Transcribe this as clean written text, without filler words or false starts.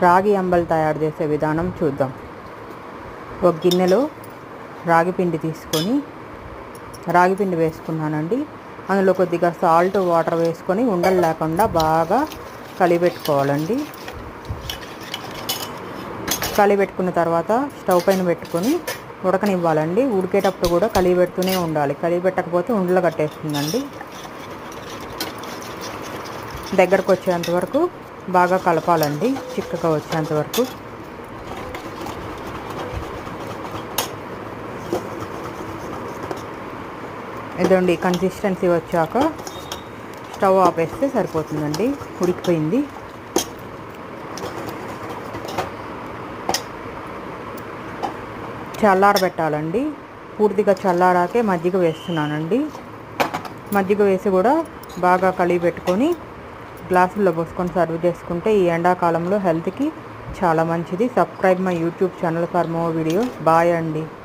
రాగి అంబలి తయారు చేసే విధానం చూద్దాం. ఒక గిన్నెలో రాగి పిండి తీసుకొని రాగి పిండి వేసుకున్నానండి. అందులో కొద్దిగా సాల్ట్ వాటర్ వేసుకొని ఉండలు లేకుండా బాగా కలిపెట్టుకోవాలండి. కలిపెట్టుకున్న తర్వాత స్టవ్ పైన పెట్టుకొని ఉడకనివ్వాలండి. ఉడికేటప్పుడు కూడా కలిపెడుతూనే ఉండాలి. కలిపెట్టకపోతే ఉండలు కట్టేస్తుందండి. దగ్గరకు వచ్చేంత వరకు బాగా కలపాలండి, చిక్కగా వచ్చేంత వరకు. ఇదండి కన్సిస్టెన్సీ వచ్చాక స్టవ్ ఆపేస్తే సరిపోతుందండి. ఉడికిపోయింది. చల్లారబెట్టాలండి. పూర్తిగా చల్లారాకే మజ్జిగ వేస్తున్నానండి. మజ్జిగ వేసి కూడా బాగా కలిపి పెట్టుకొని గ్లాసుల్లో పోసుకొని సర్వ్ చేసుకుంటే ఈ ఎండాకాలంలో హెల్త్కి చాలా మంచిది. Subscribe my YouTube channel for more videos. Bye అండి.